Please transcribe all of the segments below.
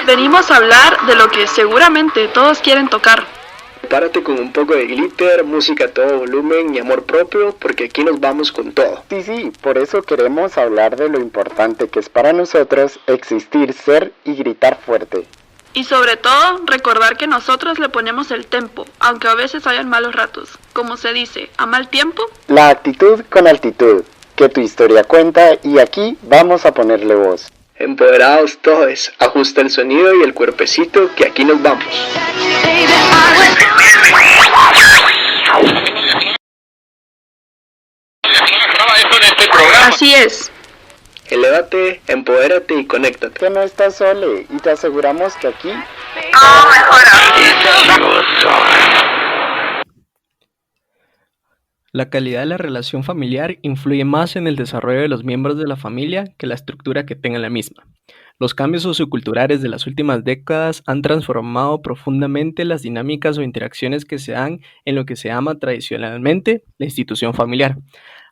venimos a hablar de lo que seguramente todos quieren tocar. Prepárate con un poco de glitter, música a todo volumen y amor propio, porque aquí nos vamos con todo. Sí, por eso queremos hablar de lo importante que es para nosotros existir, ser y gritar fuerte. Y sobre todo, recordar que nosotros le ponemos el tempo, aunque a veces hayan malos ratos. Como se dice, a mal tiempo. La actitud con altitud, que tu historia cuenta y aquí vamos a ponerle voz. Empoderados todos, ajusta el sonido y el cuerpecito, que aquí nos vamos. Así es. Elévate, empodérate y conéctate. Que no estás solo y te aseguramos que aquí Todo mejora. La calidad de la relación familiar influye más en el desarrollo de los miembros de la familia que la estructura que tenga la misma. Los cambios socioculturales de las últimas décadas han transformado profundamente las dinámicas o interacciones que se dan en lo que se llama tradicionalmente la institución familiar,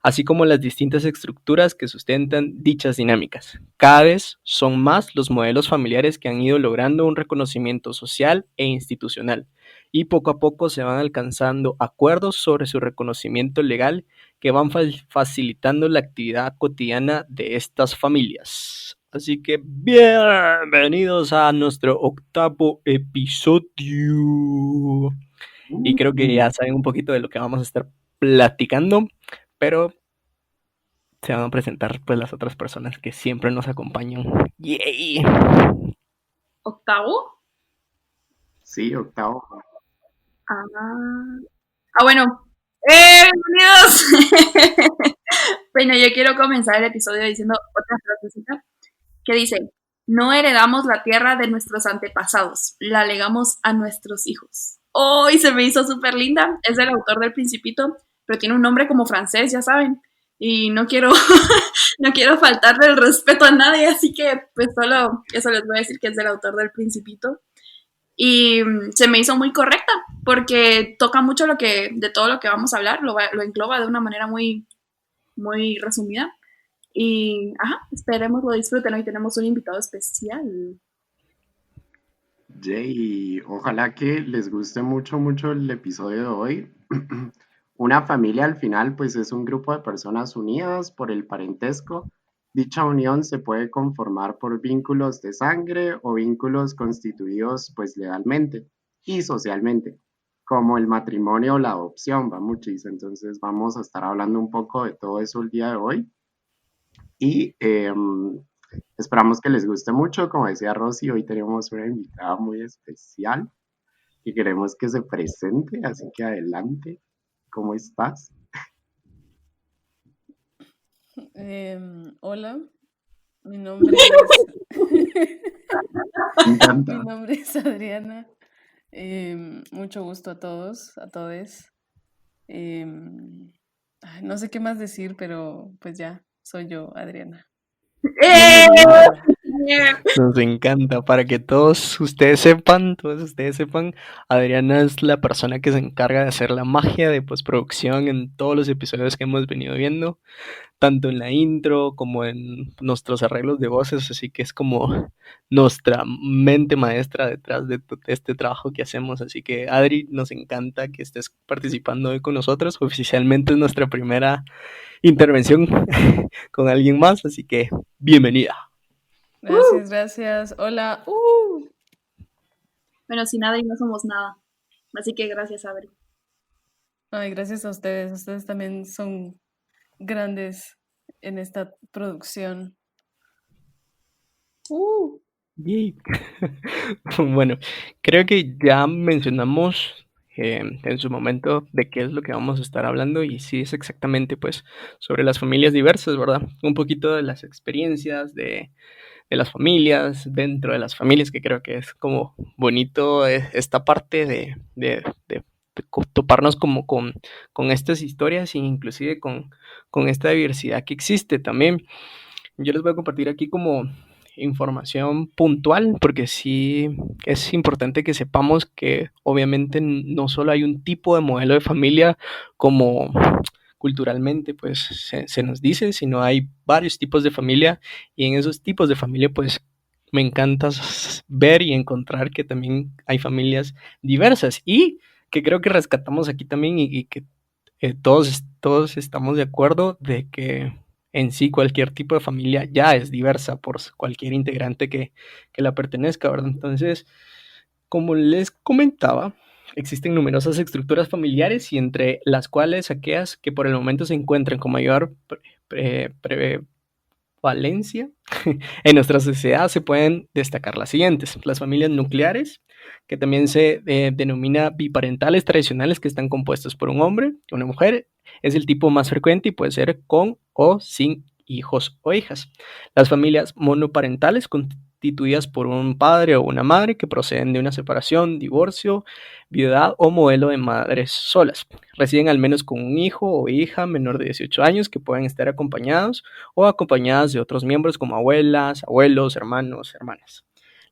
así como las distintas estructuras que sustentan dichas dinámicas. Cada vez son más los modelos familiares que han ido logrando un reconocimiento social e institucional, y poco a poco se van alcanzando acuerdos sobre su reconocimiento legal que van facilitando la actividad cotidiana de estas familias. Así que bienvenidos a nuestro 8º episodio. Y creo que ya saben un poquito de lo que vamos a estar platicando, pero se van a presentar pues las otras personas que siempre nos acompañan. ¡Yay! ¿8º? Sí, 8º. Bueno. Bienvenidos. Bueno, yo quiero comenzar el episodio diciendo otra frasecita que dice: no heredamos la tierra de nuestros antepasados, la legamos a nuestros hijos. ¡Oh! Y se me hizo súper linda. Es del autor del Principito, pero tiene un nombre como francés, ya saben. Y no quiero, no quiero faltarle el respeto a nadie, así que pues solo eso les voy a decir, que es del autor del Principito. Y se me hizo muy correcta, porque toca mucho de todo lo que vamos a hablar, lo engloba de una manera muy, muy resumida. Y esperemos lo disfruten. Hoy tenemos un invitado especial. Jay, ojalá que les guste mucho el episodio de hoy. Una familia al final pues es un grupo de personas unidas por el parentesco. Dicha unión se puede conformar por vínculos de sangre o vínculos constituidos pues legalmente y socialmente, como el matrimonio o la adopción, va muchis. Entonces vamos a estar hablando un poco de todo eso el día de hoy. Y esperamos que les guste mucho. Como decía Rosy, hoy tenemos una invitada muy especial y queremos que se presente, así que adelante. ¿Cómo estás? Hola, mi nombre es Adriana. Mucho gusto a todos, a todes. No sé qué más decir, pero pues ya, soy yo, Adriana. Nos encanta, para que todos ustedes sepan, Adriana es la persona que se encarga de hacer la magia de postproducción en todos los episodios que hemos venido viendo, tanto en la intro como en nuestros arreglos de voces, así que es como nuestra mente maestra detrás de este trabajo que hacemos. Así que Adri, nos encanta que estés participando hoy con nosotros. Oficialmente es nuestra primera intervención con alguien más, así que bienvenida. Gracias. Hola. Bueno, sin Adri no somos nada. Así que gracias, Adri. Ay, gracias a ustedes. Ustedes también son grandes en esta producción. Yay. Bueno, creo que ya mencionamos en su momento de qué es lo que vamos a estar hablando, y sí es exactamente pues sobre las familias diversas, ¿verdad? Un poquito de las experiencias de las familias, dentro de las familias, que creo que es como bonito esta parte de toparnos como con estas historias, e inclusive con esta diversidad que existe también. Yo les voy a compartir aquí como información puntual, porque sí es importante que sepamos que obviamente no solo hay un tipo de modelo de familia como culturalmente pues se nos dice, sino hay varios tipos de familia, y en esos tipos de familia pues me encanta ver y encontrar que también hay familias diversas y que creo que rescatamos aquí también y que todos estamos de acuerdo de que en sí cualquier tipo de familia ya es diversa por cualquier integrante que la pertenezca, ¿verdad? Entonces, como les comentaba, existen numerosas estructuras familiares y entre las cuales aquellas que por el momento se encuentran con mayor prevalencia en nuestra sociedad se pueden destacar las siguientes. Las familias nucleares, que también se denomina biparentales tradicionales, que están compuestas por un hombre y una mujer, es el tipo más frecuente y puede ser con o sin hijos o hijas. Las familias monoparentales, constituidas por un padre o una madre que proceden de una separación, divorcio, viudad o modelo de madres solas. Residen al menos con un hijo o hija menor de 18 años que pueden estar acompañados o acompañadas de otros miembros como abuelas, abuelos, hermanos, hermanas.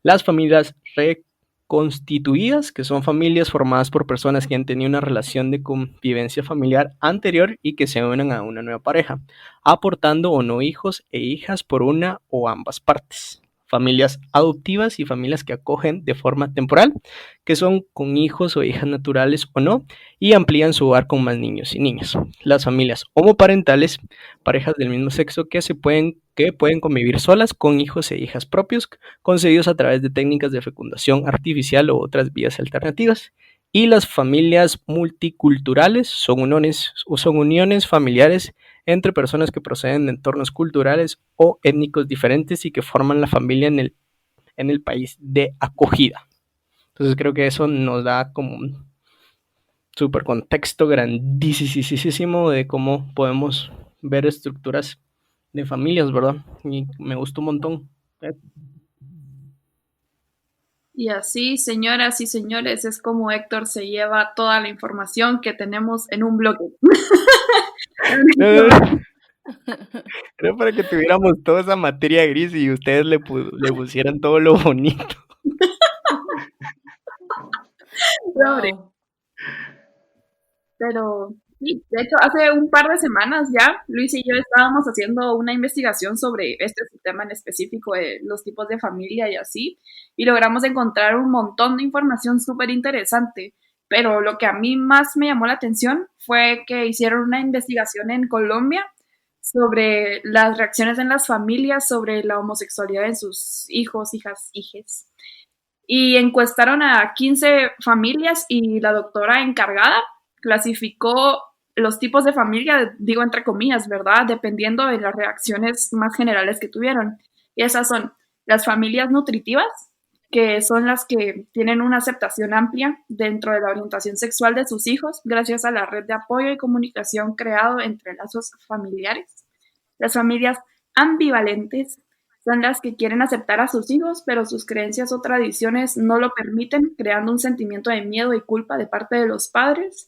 Las familias reconstituidas, que son familias formadas por personas que han tenido una relación de convivencia familiar anterior y que se unen a una nueva pareja, aportando o no hijos e hijas por una o ambas partes. Familias adoptivas y familias que acogen de forma temporal, que son con hijos o hijas naturales o no, y amplían su hogar con más niños y niñas. Las familias homoparentales, parejas del mismo sexo que pueden convivir solas con hijos e hijas propios, concebidos a través de técnicas de fecundación artificial u otras vías alternativas. Y las familias multiculturales son uniones familiares entre personas que proceden de entornos culturales o étnicos diferentes y que forman la familia en el país de acogida. Entonces creo que eso nos da como un súper contexto grandísimo de cómo podemos ver estructuras de familias, ¿verdad? Y me gustó un montón. Y así, señoras y señores, es como Héctor se lleva toda la información que tenemos en un bloque. Era para que tuviéramos toda esa materia gris y ustedes le pusieran todo lo bonito. Wow. Pero sí, de hecho, hace un par de semanas ya, Luis y yo estábamos haciendo una investigación sobre este tema en específico de los tipos de familia y así, y logramos encontrar un montón de información súper interesante. Pero lo que a mí más me llamó la atención fue que hicieron una investigación en Colombia sobre las reacciones en las familias sobre la homosexualidad en sus hijos, hijas, hijes. Y encuestaron a 15 familias y la doctora encargada clasificó los tipos de familia, digo entre comillas, ¿verdad? Dependiendo de las reacciones más generales que tuvieron. Y esas son las familias nutritivas, que son las que tienen una aceptación amplia dentro de la orientación sexual de sus hijos, gracias a la red de apoyo y comunicación creado entre lazos familiares. Las familias ambivalentes son las que quieren aceptar a sus hijos, pero sus creencias o tradiciones no lo permiten, creando un sentimiento de miedo y culpa de parte de los padres.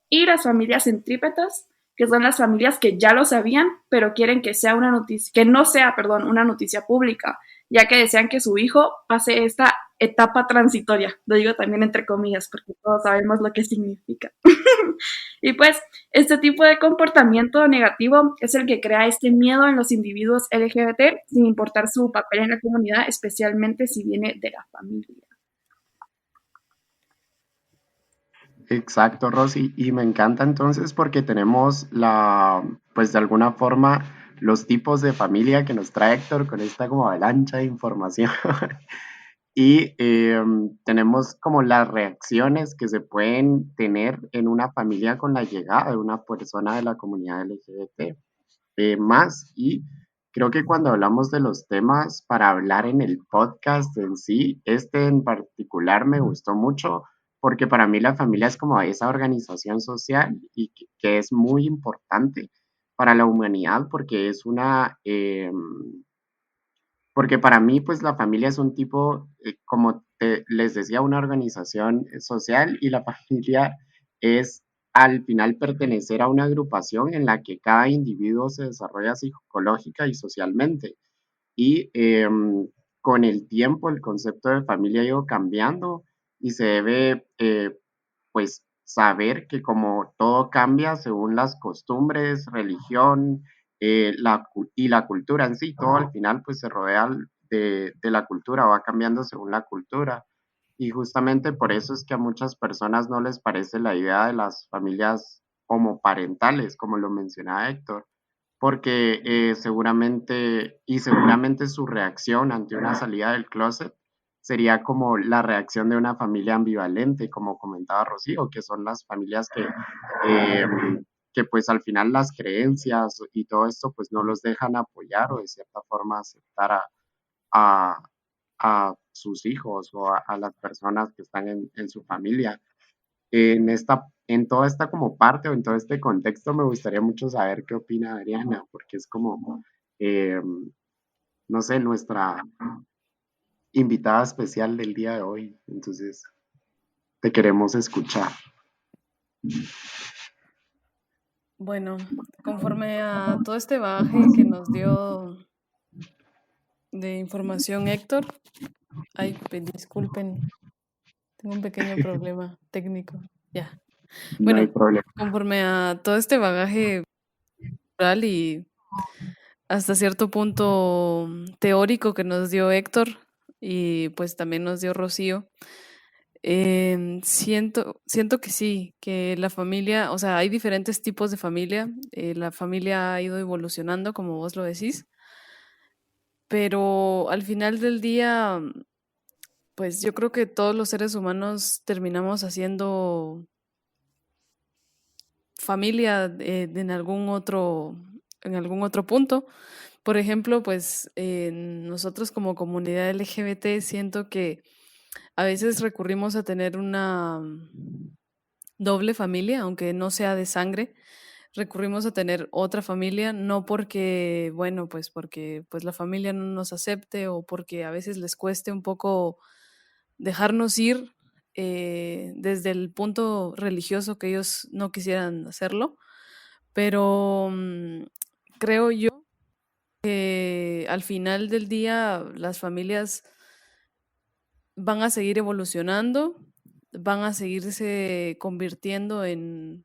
Y las familias centrípetas, que son las familias que ya lo sabían, pero quieren que sea una noticia, que no sea, perdón, una noticia pública, ya que desean que su hijo pase esta etapa transitoria. Lo digo también entre comillas, porque todos sabemos lo que significa. Y pues, este tipo de comportamiento negativo es el que crea este miedo en los individuos LGBT, sin importar su papel en la comunidad, especialmente si viene de la familia. Exacto, Rosy. Y me encanta entonces porque tenemos pues de alguna forma, los tipos de familia que nos trae Héctor con esta como avalancha de información. Y tenemos como las reacciones que se pueden tener en una familia con la llegada de una persona de la comunidad LGBT más. Y creo que cuando hablamos de los temas para hablar en el podcast en sí, este en particular me gustó mucho porque para mí la familia es como esa organización social y que es muy importante para la humanidad porque es porque para mí, pues la familia es un tipo, como les decía, una organización social y la familia es al final pertenecer a una agrupación en la que cada individuo se desarrolla psicológica y socialmente. Y con el tiempo el concepto de familia ha ido cambiando y se debe, pues, saber que como todo cambia según las costumbres, religión y la cultura en sí, todo al final pues se rodea de la cultura, va cambiando según la cultura. Y justamente por eso es que a muchas personas no les parece la idea de las familias homoparentales, como lo mencionaba Héctor, porque seguramente su reacción ante una salida del closet sería como la reacción de una familia ambivalente, como comentaba Rocío, que son las familias eh, que pues al final las creencias y todo esto pues no los dejan apoyar o de cierta forma aceptar a, a sus hijos o a las personas que están en su familia. En toda esta como parte o en todo este contexto me gustaría mucho saber qué opina Adriana, porque es como, eh, no sé, nuestra invitada especial del día de hoy. Entonces, te queremos escuchar. Bueno, conforme a todo este bagaje que nos dio de información Héctor, ay, disculpen, tengo un pequeño problema técnico. Ya. No hay Bueno, problema. conforme a todo este bagaje cultural y hasta cierto punto teórico que nos dio Héctor y pues también nos dio Rocío, siento que sí, que la familia, o sea, hay diferentes tipos de familia, la familia ha ido evolucionando, como vos lo decís, pero al final del día, pues yo creo que todos los seres humanos terminamos haciendo familia en algún otro punto. Por ejemplo, pues nosotros como comunidad LGBT siento que a veces recurrimos a tener una doble familia, aunque no sea de sangre. Recurrimos a tener otra familia, no porque, bueno, pues porque pues la familia no nos acepte o porque a veces les cueste un poco dejarnos ir desde el punto religioso que ellos no quisieran hacerlo, pero creo yo que al final del día las familias van a seguir evolucionando, van a seguirse convirtiendo en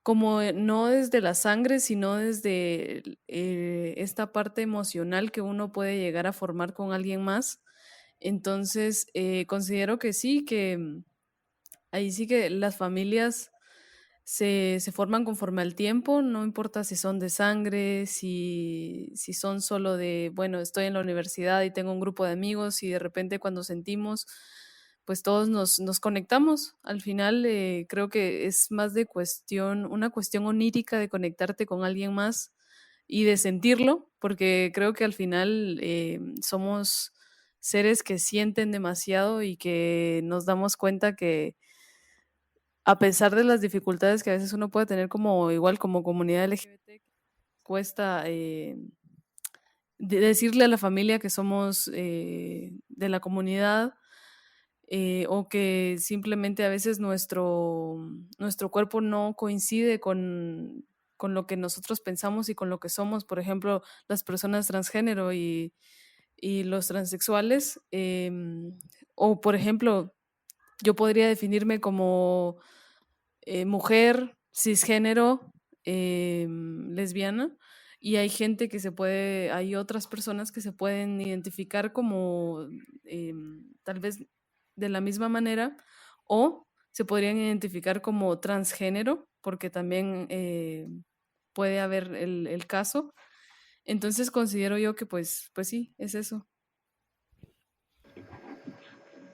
como no desde la sangre, sino desde esta parte emocional que uno puede llegar a formar con alguien más. Entonces, considero que sí, que ahí sí que las familias se forman conforme al tiempo, no importa si son de sangre, si son solo de, bueno, estoy en la universidad y tengo un grupo de amigos y de repente cuando sentimos, pues todos nos conectamos. Al final creo que es más de una cuestión onírica de conectarte con alguien más y de sentirlo, porque creo que al final somos seres que sienten demasiado y que nos damos cuenta que a pesar de las dificultades que a veces uno puede tener como igual como comunidad LGBT, cuesta decirle a la familia que somos de la comunidad o que simplemente a veces nuestro cuerpo no coincide con lo que nosotros pensamos y con lo que somos. Por ejemplo, las personas transgénero y los transexuales. O, por ejemplo, yo podría definirme como mujer, cisgénero, lesbiana, y hay gente que hay otras personas que se pueden identificar como tal vez de la misma manera, o se podrían identificar como transgénero, porque también puede haber el caso. Entonces considero yo que pues sí, es eso.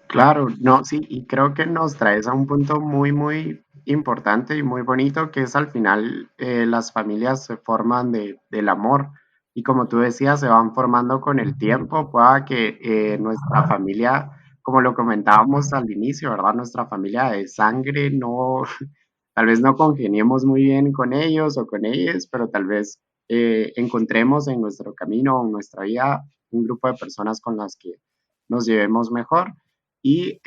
Claro, no, sí, y creo que nos traes a un punto muy, muy importante y muy bonito, que es al final las familias se forman del amor y como tú decías, se van formando con el tiempo, pueda que nuestra familia, como lo comentábamos al inicio, ¿verdad? Nuestra familia de sangre no, tal vez no congeniemos muy bien con ellos o con ellas, pero tal vez encontremos en nuestro camino o en nuestra vida un grupo de personas con las que nos llevemos mejor. Y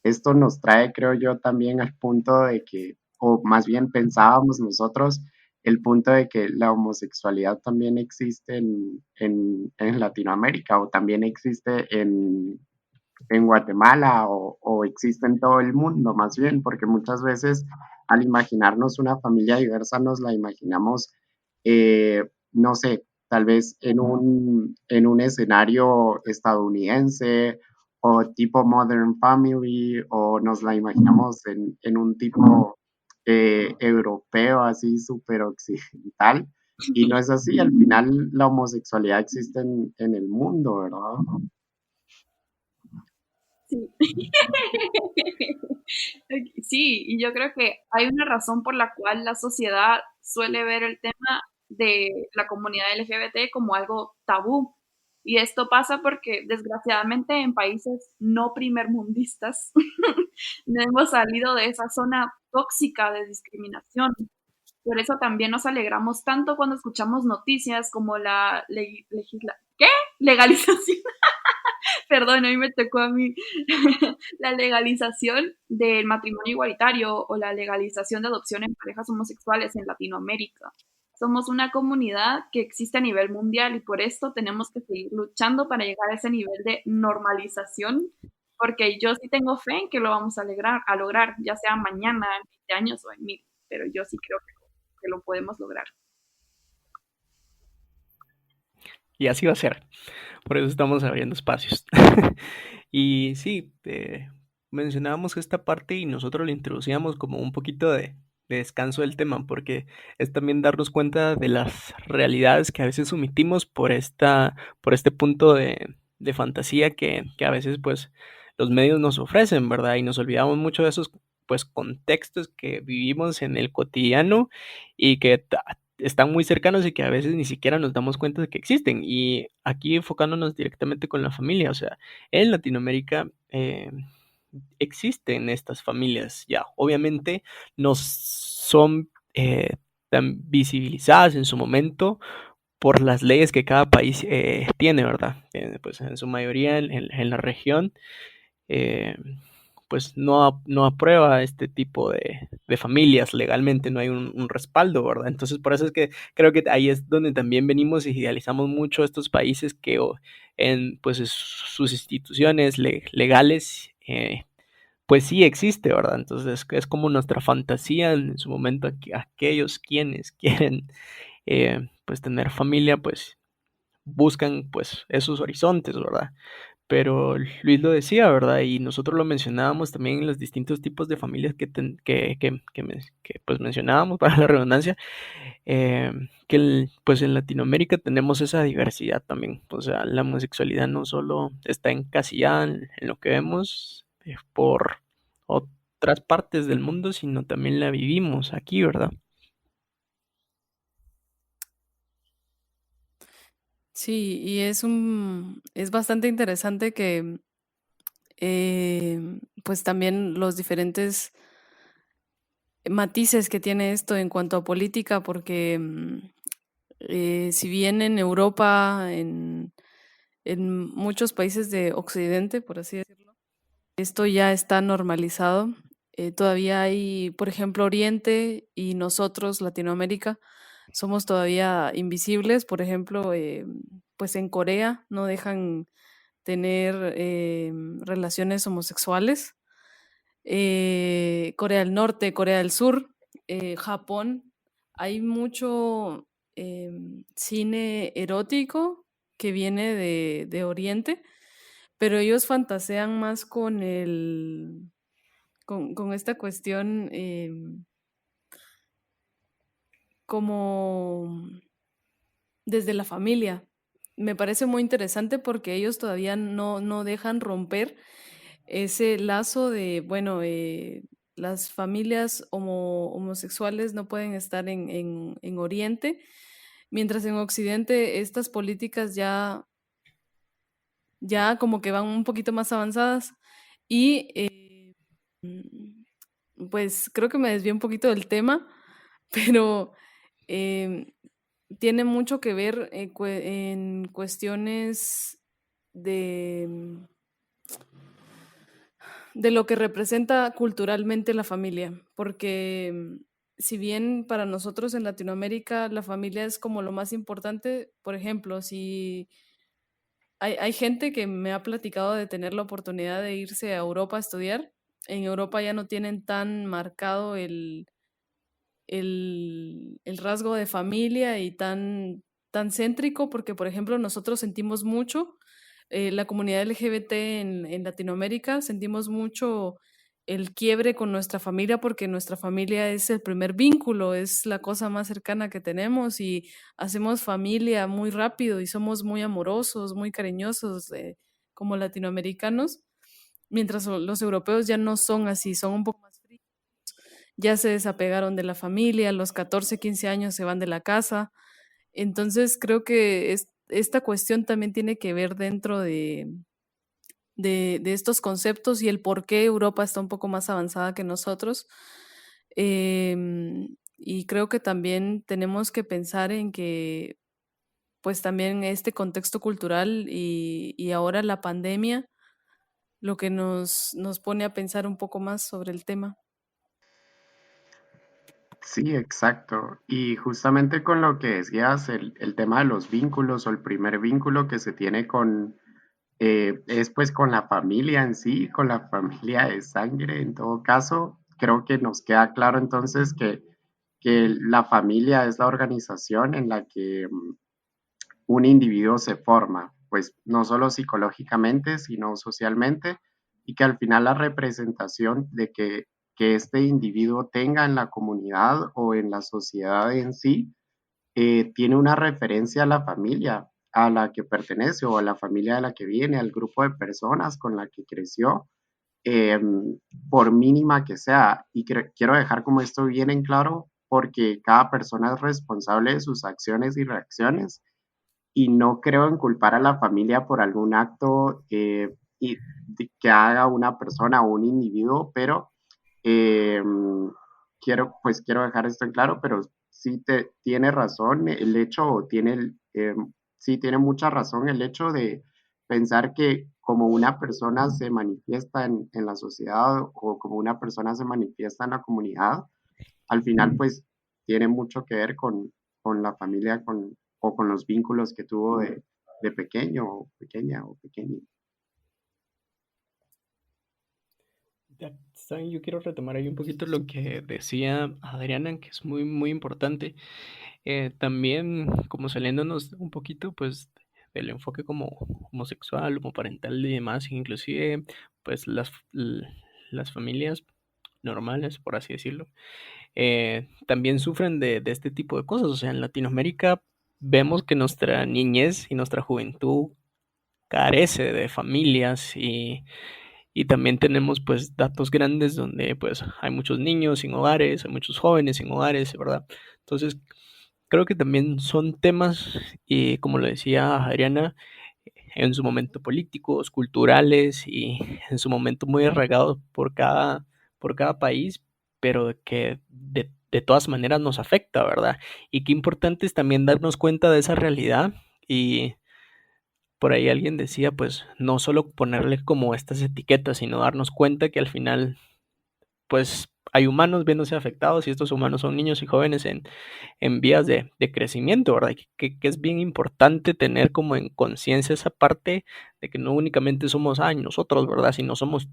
esto nos trae, creo yo, también al punto de que, o más bien pensábamos nosotros, el punto de que la homosexualidad también existe en Latinoamérica o también existe en Guatemala o existe en todo el mundo, más bien, porque muchas veces al imaginarnos una familia diversa nos la imaginamos no sé, tal vez en un escenario estadounidense o tipo Modern Family, o nos la imaginamos en un tipo europeo así súper occidental. Y no es así, al final la homosexualidad existe en el mundo, ¿verdad? Sí. Sí, y yo creo que hay una razón por la cual la sociedad suele ver el tema de la comunidad LGBT como algo tabú. Y esto pasa porque, desgraciadamente, en países no primermundistas no hemos salido de esa zona tóxica de discriminación. Por eso también nos alegramos tanto cuando escuchamos noticias como la ¿qué? Legalización. Perdón, hoy me tocó a mí. La legalización del matrimonio igualitario o la legalización de adopción en parejas homosexuales en Latinoamérica. Somos una comunidad que existe a nivel mundial y por esto tenemos que seguir luchando para llegar a ese nivel de normalización, porque yo sí tengo fe en que lo vamos a lograr, ya sea mañana, en 20 años o en 1000, pero yo sí creo que lo podemos lograr. Y así va a ser. Por eso estamos abriendo espacios. Y sí, mencionábamos esta parte y nosotros lo introducíamos como un poquito de descanso del tema, porque es también darnos cuenta de las realidades que a veces omitimos por este punto de fantasía que a veces pues los medios nos ofrecen, ¿verdad? Y nos olvidamos mucho de esos pues contextos que vivimos en el cotidiano y que están muy cercanos y que a veces ni siquiera nos damos cuenta de que existen. Y aquí enfocándonos directamente con la familia, o sea, en Latinoamérica existen estas familias ya. Obviamente no son tan visibilizadas en su momento por las leyes que cada país tiene, ¿verdad? Pues en su mayoría en la región eh, pues no aprueba este tipo de familias legalmente, no hay un respaldo, ¿verdad? Entonces por eso es que creo que ahí es donde también venimos y idealizamos mucho estos países que en pues sus instituciones legales pues sí existe, ¿verdad? Entonces es como nuestra fantasía en su momento aquellos quienes quieren pues tener familia pues buscan pues esos horizontes, ¿verdad? Pero Luis lo decía, ¿verdad? Y nosotros lo mencionábamos también en los distintos tipos de familias que, pues mencionábamos para la redundancia, pues en Latinoamérica tenemos esa diversidad también. O sea, la homosexualidad no solo está encasillada en lo que vemos por otras partes del mundo, sino también la vivimos aquí, ¿verdad? Sí, y es bastante interesante que pues también los diferentes matices que tiene esto en cuanto a política, porque si bien en Europa, en muchos países de Occidente, por así decirlo, esto ya está normalizado. Todavía hay, por ejemplo, Oriente y nosotros, Latinoamérica, somos todavía invisibles. Por ejemplo, pues en Corea no dejan tener relaciones homosexuales. Corea del Norte, Corea del Sur, Japón, hay mucho cine erótico que viene de Oriente, pero ellos fantasean más con esta cuestión como desde la familia. Me parece muy interesante porque ellos todavía no dejan romper ese lazo de, bueno, las familias homosexuales no pueden estar en Oriente, mientras en Occidente estas políticas ya como que van un poquito más avanzadas y pues creo que me desvié un poquito del tema, pero em, tiene mucho que ver en cuestiones de, de lo que representa culturalmente la familia, porque si bien para nosotros en Latinoamérica la familia es como lo más importante, por ejemplo, si hay gente que me ha platicado de tener la oportunidad de irse a Europa a estudiar, en Europa ya no tienen tan marcado el rasgo de familia y tan tan céntrico, porque por ejemplo nosotros sentimos mucho, la comunidad LGBT en Latinoamérica, sentimos mucho el quiebre con nuestra familia porque nuestra familia es el primer vínculo, es la cosa más cercana que tenemos y hacemos familia muy rápido y somos muy amorosos, muy cariñosos como latinoamericanos, mientras los europeos ya no son así, son un poco más fríos, ya se desapegaron de la familia, a los 14, 15 años se van de la casa. Entonces creo que esta cuestión también tiene que ver dentro de estos conceptos y el por qué Europa está un poco más avanzada que nosotros. Y creo que también tenemos que pensar en que pues también este contexto cultural y ahora la pandemia lo que nos pone a pensar un poco más sobre el tema. Sí, exacto. Y justamente con lo que decías, el tema de los vínculos o el primer vínculo que se tiene es pues con la familia en sí, con la familia de sangre en todo caso. Creo que nos queda claro entonces que la familia es la organización en la que un individuo se forma, pues no solo psicológicamente, sino socialmente, y que al final la representación que este individuo tenga en la comunidad o en la sociedad en sí, tiene una referencia a la familia a la que pertenece o a la familia de la que viene, al grupo de personas con la que creció, eh, por mínima que sea. Y quiero dejar como esto bien en claro porque cada persona es responsable de sus acciones y reacciones y no creo en culpar a la familia por algún acto que haga una persona o un individuo, pero eh, quiero dejar esto en claro, pero tiene razón el hecho, sí tiene mucha razón el hecho de pensar que como una persona se manifiesta en la sociedad o como una persona se manifiesta en la comunidad, al final pues tiene mucho que ver con la familia o con los vínculos que tuvo de pequeño o pequeña o pequeño. Ya, ¿saben? Yo quiero retomar ahí un poquito lo que decía Adriana, que es muy, muy importante. También, como saliéndonos un poquito, pues, del enfoque como homosexual, homoparental y demás, inclusive, pues, las familias normales, por así decirlo, también sufren de este tipo de cosas. O sea, en Latinoamérica vemos que nuestra niñez y nuestra juventud carece de familias y también tenemos pues datos grandes donde pues hay muchos niños sin hogares, hay muchos jóvenes sin hogares, ¿verdad? Entonces creo que también son temas, y como lo decía Adriana, en su momento políticos, culturales y en su momento muy arraigados por cada país, pero que de todas maneras nos afecta, ¿verdad? Y qué importante es también darnos cuenta de esa realidad y por ahí alguien decía, pues no solo ponerle como estas etiquetas, sino darnos cuenta que al final, pues hay humanos viéndose afectados y estos humanos son niños y jóvenes en vías de crecimiento, ¿verdad? Que es bien importante tener como en conciencia esa parte de que no únicamente somos nosotros, ¿verdad? Sino somos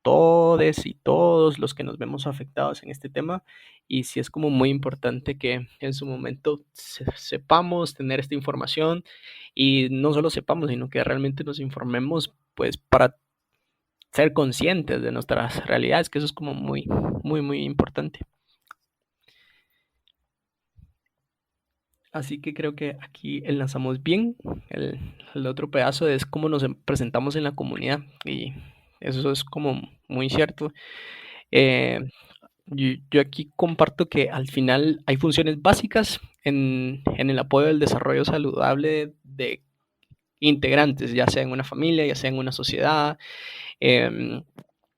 todes y todos los que nos vemos afectados en este tema y sí es como muy importante que en su momento sepamos tener esta información y no solo sepamos, sino que realmente nos informemos pues para ser conscientes de nuestras realidades, que eso es como muy, muy, muy importante. Así que creo que aquí enlazamos bien. El otro pedazo es cómo nos presentamos en la comunidad y eso es como muy cierto. Eh, yo aquí comparto que al final hay funciones básicas en el apoyo del desarrollo saludable de integrantes, ya sea en una familia, ya sea en una sociedad, em,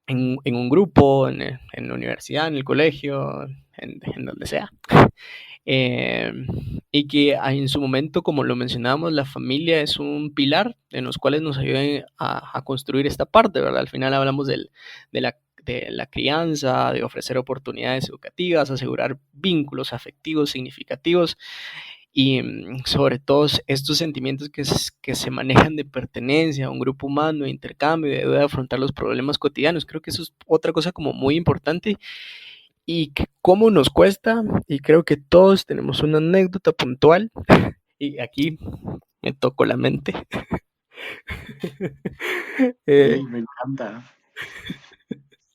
en un grupo, en la universidad, en el colegio, en donde sea. Eh, y que en su momento, como lo mencionábamos, la familia es un pilar en los cuales nos ayudan a construir esta parte, ¿verdad? Al final hablamos de la crianza, de ofrecer oportunidades educativas, asegurar vínculos afectivos significativos y sobre todo estos sentimientos que se manejan de pertenencia a un grupo humano, de intercambio, de afrontar los problemas cotidianos. Creo que eso es otra cosa como muy importante y que cómo nos cuesta, y creo que todos tenemos una anécdota puntual Y aquí me toco la mente. Sí, me encanta.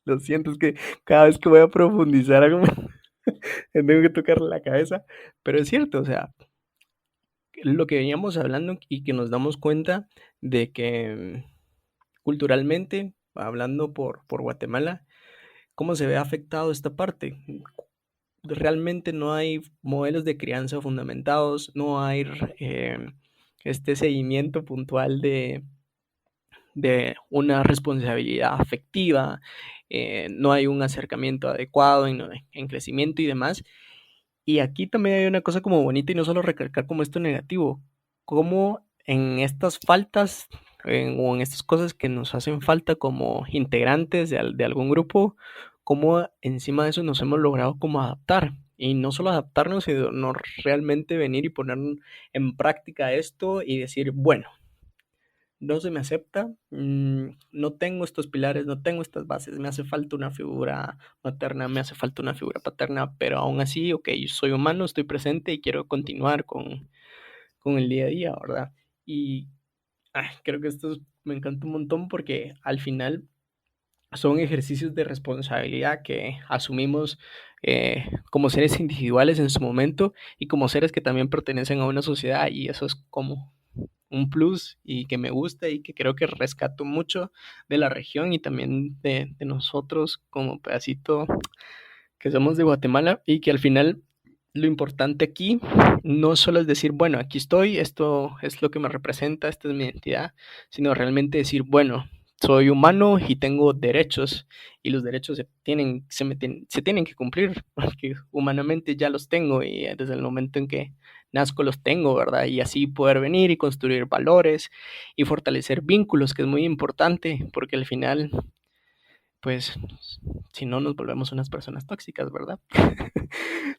Lo siento, es que cada vez que voy a profundizar algo me tengo que tocar la cabeza, pero es cierto, o sea, lo que veníamos hablando y que nos damos cuenta de que culturalmente, hablando por Guatemala, cómo se ve afectado esta parte. Realmente no hay modelos de crianza fundamentados, no hay este seguimiento puntual de una responsabilidad afectiva, no hay un acercamiento adecuado en crecimiento y demás. Y aquí también hay una cosa como bonita y no solo recalcar como esto negativo, como en estas faltas o en estas cosas que nos hacen falta como integrantes de algún grupo, como encima de eso nos hemos logrado como adaptar. Y no solo adaptarnos, sino no realmente venir y poner en práctica esto y decir, bueno, no se me acepta, no tengo estos pilares, no tengo estas bases, me hace falta una figura materna, me hace falta una figura paterna, pero aún así, ok, yo soy humano, estoy presente y quiero continuar con el día a día, ¿verdad? Y creo que me encanta un montón porque al final son ejercicios de responsabilidad que asumimos como seres individuales en su momento y como seres que también pertenecen a una sociedad y eso es como un plus y que me gusta y que creo que rescato mucho de la región y también de nosotros como pedacito que somos de Guatemala y que al final lo importante aquí no solo es decir, bueno, aquí estoy, esto es lo que me representa, esta es mi identidad, sino realmente decir, bueno, soy humano y tengo derechos y los derechos se tienen que cumplir porque humanamente ya los tengo y desde el momento en que nazco los tengo, ¿verdad? Y así poder venir y construir valores y fortalecer vínculos, que es muy importante porque al final pues si no nos volvemos unas personas tóxicas, ¿verdad?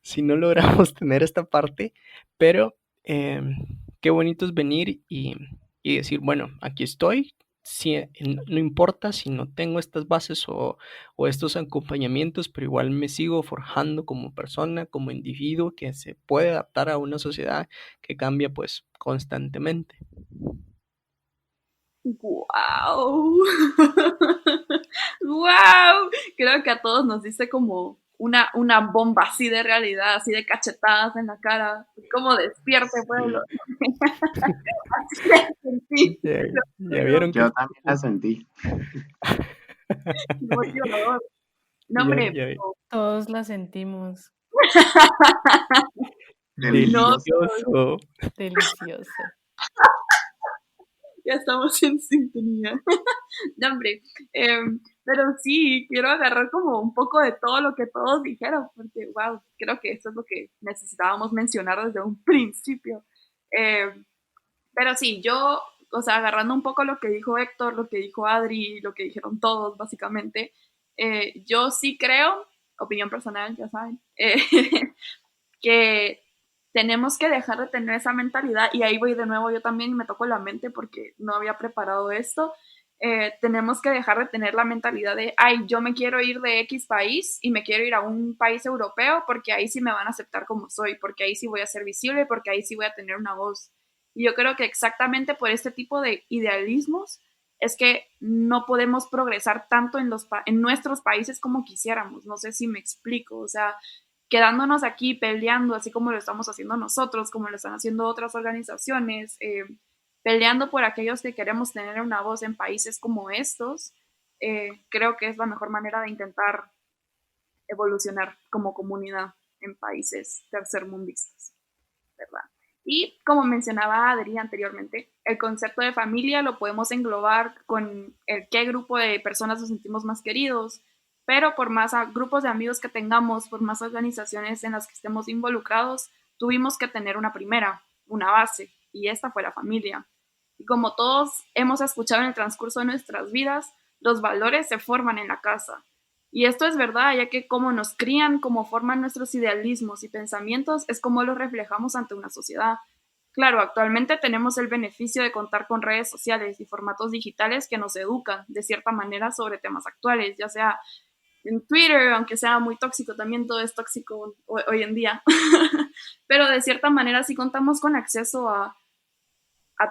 Si no logramos tener esta parte, pero qué bonito es venir y decir, bueno, aquí estoy, si, no importa si no tengo estas bases o estos acompañamientos, pero igual me sigo forjando como persona, como individuo que se puede adaptar a una sociedad que cambia pues constantemente. ¡Wow! ¡Wow! Creo que a todos nos dice como una bomba así de realidad, así de cachetadas en la cara. Como despierte, pueblo. Así de sentí. Ya vieron que Yo también la sentí. Motivador. No, ya, hombre, ya, Todos la sentimos. no, delicioso. Delicioso. ya estamos en sintonía. No, hombre, pero sí, quiero agarrar como un poco de todo lo que todos dijeron, porque, wow, creo que eso es lo que necesitábamos mencionar desde un principio. Pero sí, yo, o sea, agarrando un poco lo que dijo Héctor, lo que dijo Adri, lo que dijeron todos, básicamente, yo sí creo, opinión personal, ya saben, que tenemos que dejar de tener esa mentalidad, y ahí voy de nuevo yo también y me toco la mente porque no había preparado esto. Tenemos que dejar de tener la mentalidad de, ay, yo me quiero ir de X país y me quiero ir a un país europeo porque ahí sí me van a aceptar como soy, porque ahí sí voy a ser visible, porque ahí sí voy a tener una voz. Y yo creo que exactamente por este tipo de idealismos es que no podemos progresar tanto en nuestros países como quisiéramos. No sé si me explico. O sea, quedándonos aquí peleando, así como lo estamos haciendo nosotros, como lo están haciendo otras organizaciones, peleando por aquellos que queremos tener una voz en países como estos, creo que es la mejor manera de intentar evolucionar como comunidad en países tercermundistas, ¿verdad? Y como mencionaba Adri anteriormente, el concepto de familia lo podemos englobar con el qué grupo de personas nos sentimos más queridos, pero por más grupos de amigos que tengamos, por más organizaciones en las que estemos involucrados, tuvimos que tener una primera, una base, y esta fue la familia. Y como todos hemos escuchado en el transcurso de nuestras vidas, los valores se forman en la casa. Y esto es verdad, ya que como nos crían, como forman nuestros idealismos y pensamientos, es como los reflejamos ante una sociedad. Claro, actualmente tenemos el beneficio de contar con redes sociales y formatos digitales que nos educan de cierta manera sobre temas actuales, ya sea en Twitter, aunque sea muy tóxico, también todo es tóxico hoy en día. Pero de cierta manera sí contamos con acceso a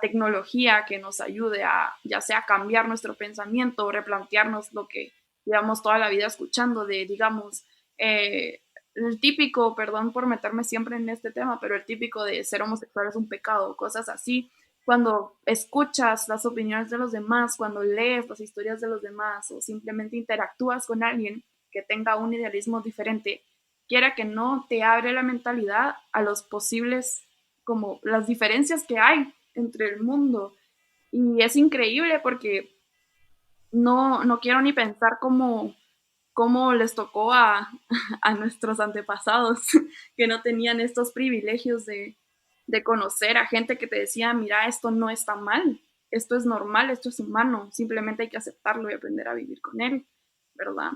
tecnología que nos ayude a ya sea cambiar nuestro pensamiento o replantearnos lo que llevamos toda la vida escuchando de, digamos, el típico, perdón por meterme siempre en este tema, pero el típico de ser homosexual es un pecado, cosas así. Cuando escuchas las opiniones de los demás, cuando lees las historias de los demás o simplemente interactúas con alguien que tenga un idealismo diferente, quiera que no, te abre la mentalidad a los posibles, como las diferencias que hay entre el mundo. Y es increíble porque no quiero ni pensar cómo les tocó a nuestros antepasados que no tenían estos privilegios de conocer a gente que te decía, mira, esto no está mal, esto es normal, esto es humano, simplemente hay que aceptarlo y aprender a vivir con él, ¿verdad?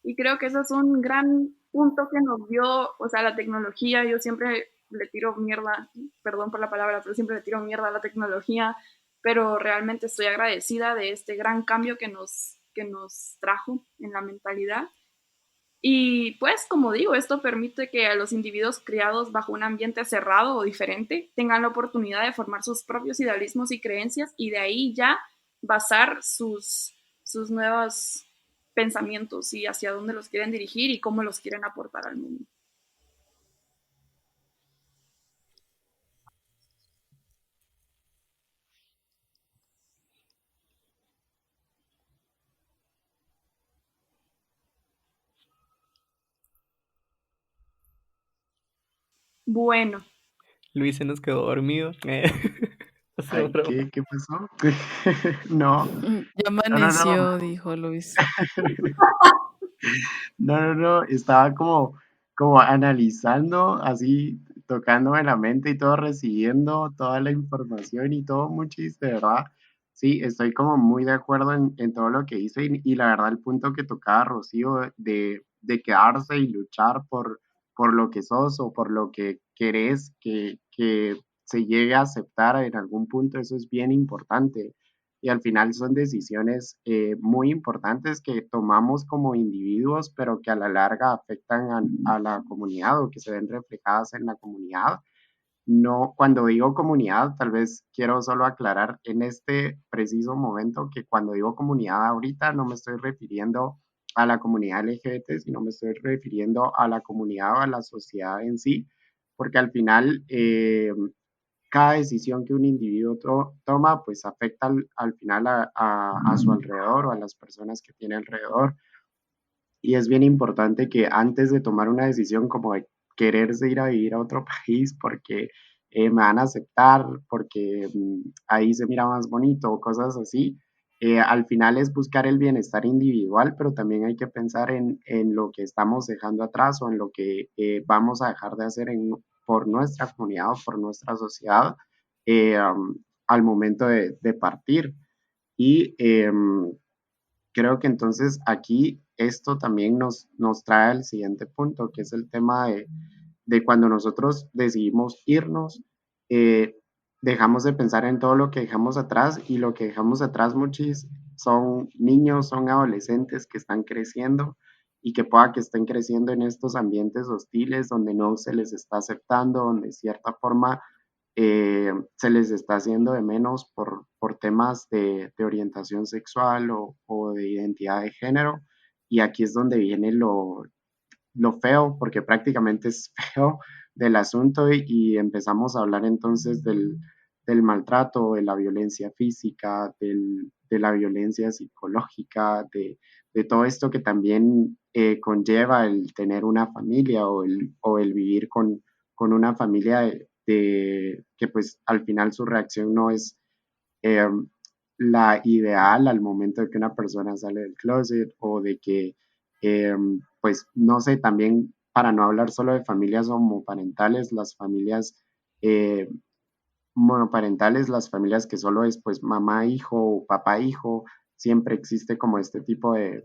Y creo que eso es un gran punto que nos dio, o sea, la tecnología. Yo siempre le tiro mierda, perdón por la palabra, pero siempre le tiro mierda a la tecnología, pero realmente estoy agradecida de este gran cambio que nos trajo en la mentalidad. Y pues, como digo, esto permite que a los individuos criados bajo un ambiente cerrado o diferente tengan la oportunidad de formar sus propios idealismos y creencias y de ahí ya basar sus nuevos pensamientos y hacia dónde los quieren dirigir y cómo los quieren aportar al mundo. Bueno, Luis se nos quedó dormido. Hace Ay, broma. ¿qué pasó? No, Ya no, no, no. amaneció, dijo Luis. No, no, no, estaba como analizando, así tocándome la mente y todo, recibiendo toda la información y todo, muy chiste, ¿verdad? Sí, estoy como muy de acuerdo en todo lo que hice y la verdad el punto que tocaba Rocío de quedarse y luchar por lo que sos o por lo que querés que se llegue a aceptar en algún punto, eso es bien importante y al final son decisiones muy importantes que tomamos como individuos, pero que a la larga afectan a la comunidad o que se ven reflejadas en la comunidad. No, cuando digo comunidad, tal vez quiero solo aclarar en este preciso momento que cuando digo comunidad ahorita no me estoy refiriendo a la comunidad LGBT, sino me estoy refiriendo a la comunidad o a la sociedad en sí, porque al final cada decisión que un individuo toma, pues afecta al final a su alrededor o a las personas que tiene alrededor. Y es bien importante que antes de tomar una decisión como de quererse ir a vivir a otro país porque me van a aceptar, porque ahí se mira más bonito o cosas así, al final es buscar el bienestar individual, pero también hay que pensar en lo que estamos dejando atrás o en lo que vamos a dejar de hacer por nuestra comunidad o por nuestra sociedad al momento de partir. Y creo que entonces aquí esto también nos trae al siguiente punto, que es el tema de cuando nosotros decidimos irnos, eh, dejamos de pensar en todo lo que dejamos atrás y lo que dejamos atrás muchos son niños, son adolescentes que están creciendo y que pueda que estén creciendo en estos ambientes hostiles donde no se les está aceptando, donde de cierta forma se les está haciendo de menos por temas de orientación sexual o de identidad de género. Y aquí es donde viene lo feo, porque prácticamente es feo del asunto y empezamos a hablar entonces del maltrato, de la violencia física, de la violencia psicológica, de todo esto que también conlleva el tener una familia o el vivir con una familia que pues al final su reacción no es eh, la ideal al momento de que una persona sale del closet o de que, pues, no sé, también para no hablar solo de familias homoparentales, las familias eh, monoparentales, las familias que solo es pues mamá, hijo o papá, hijo, siempre existe como este tipo de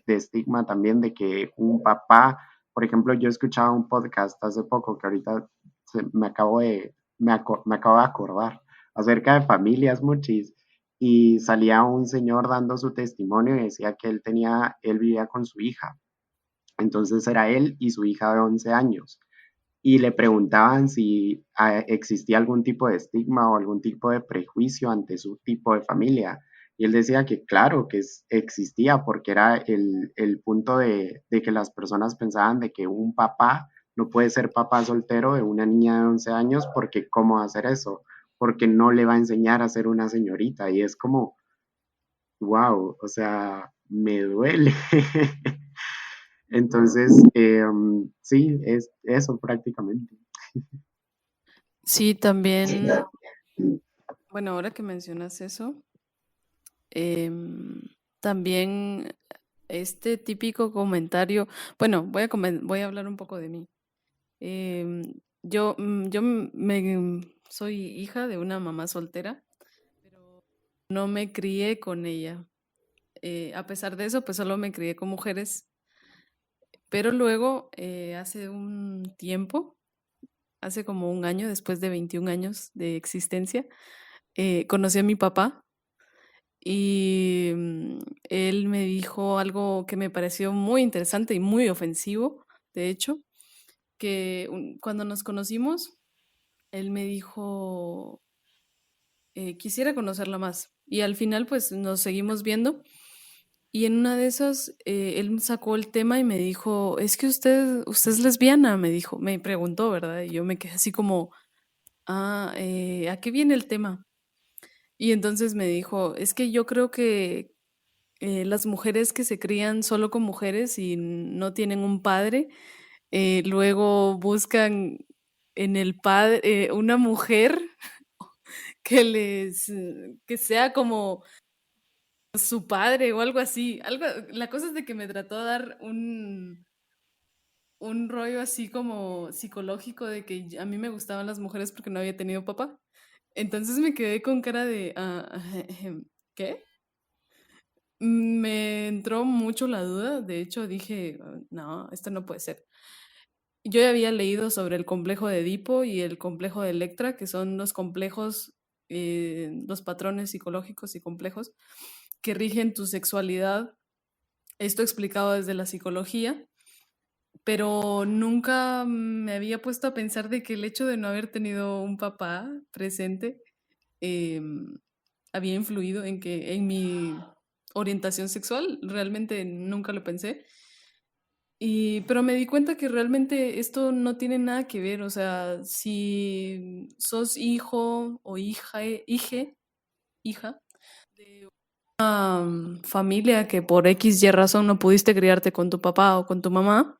estigma también de que un papá, por ejemplo, yo escuchaba un podcast hace poco que ahorita me acabo de acordar acerca de familias muchis y salía un señor dando su testimonio y decía que él vivía con su hija. Entonces era él y su hija de 11 años. Y le preguntaban si existía algún tipo de estigma o algún tipo de prejuicio ante su tipo de familia. Y él decía que claro, que existía porque era el punto de que las personas pensaban de que un papá no puede ser papá soltero de una niña de 11 años porque ¿cómo hacer eso? Porque no le va a enseñar a ser una señorita. Y es como, wow, o sea, me duele. Entonces, sí, es eso prácticamente. Sí, también, bueno, ahora que mencionas eso, em, también este típico comentario, bueno, voy a hablar un poco de mí. Em, soy hija de una mamá soltera, pero no me crié con ella. A pesar de eso, pues solo me crié con mujeres. Pero luego, hace un tiempo, hace como un año, después de 21 años de existencia, conocí a mi papá y él me dijo algo que me pareció muy interesante y muy ofensivo, de hecho, que cuando nos conocimos, él me dijo, quisiera conocerla más. Y al final, pues nos seguimos viendo. Y en una de esas, él sacó el tema y me dijo, es que usted es lesbiana, me dijo, me preguntó, ¿verdad? Y yo me quedé así como, ¿a qué viene el tema? Y entonces me dijo, es que yo creo que las mujeres que se crían solo con mujeres y no tienen un padre, luego buscan en el padre una mujer que sea como su padre o algo así. La cosa es de que me trató de dar un rollo así como psicológico de que a mí me gustaban las mujeres porque no había tenido papá. Entonces me quedé con cara de, ¿qué? Me entró mucho la duda, de hecho dije, no, esto no puede ser. Yo ya había leído sobre el complejo de Edipo y el complejo de Electra, que son los complejos, los patrones psicológicos y complejos que rigen tu sexualidad. Esto explicado desde la psicología, pero nunca me había puesto a pensar de que el hecho de no haber tenido un papá presente había influido en mi orientación sexual. Realmente nunca lo pensé. Pero me di cuenta que realmente esto no tiene nada que ver. O sea, si sos hijo o hija de una familia que por X y razón no pudiste criarte con tu papá o con tu mamá,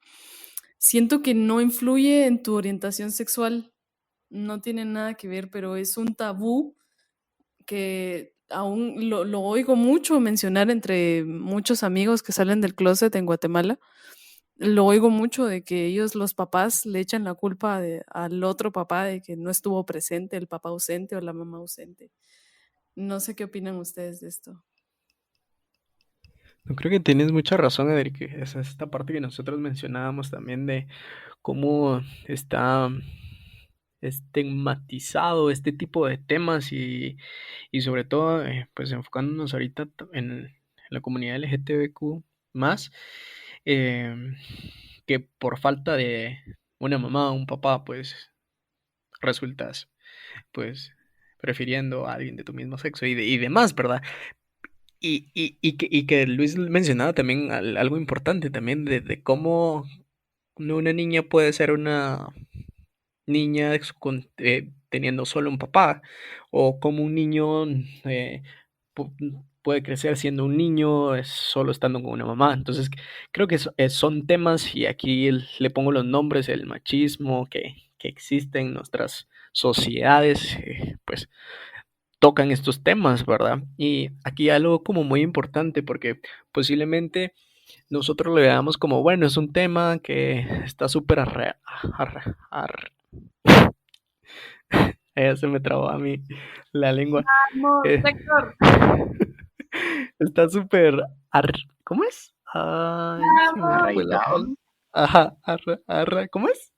siento que no influye en tu orientación sexual. No tiene nada que ver, pero es un tabú que aún lo oigo mucho mencionar entre muchos amigos que salen del closet en Guatemala. Lo oigo mucho de que ellos, los papás, le echan la culpa al otro papá de que no estuvo presente, el papá ausente o la mamá ausente. No sé qué opinan ustedes de esto. No creo que tienes mucha razón, Enrique. Es esta parte que nosotros mencionábamos también de cómo está estigmatizado este tipo de temas y sobre todo, pues enfocándonos ahorita en la comunidad LGTBQ más, eh, que por falta de una mamá o un papá, pues resultas, pues, prefiriendo a alguien de tu mismo sexo y demás, ¿verdad? Y que Luis mencionaba también algo importante también de cómo una niña puede ser una niña teniendo solo un papá, o como un niño pu- puede crecer siendo un niño solo estando con una mamá. Entonces, creo que son temas, y aquí le pongo los nombres, el machismo que existe en nuestras sociedades, pues tocan estos temas, ¿verdad? Y aquí algo como muy importante, porque posiblemente nosotros lo veamos como, bueno, es un tema que está súper se me trabó a mí la lengua. Vamos, Eh, Héctor. está súper, ¿cómo es? Ay, se me Vamos. fue la Arraigado, palabra. Ajá, ¿cómo es?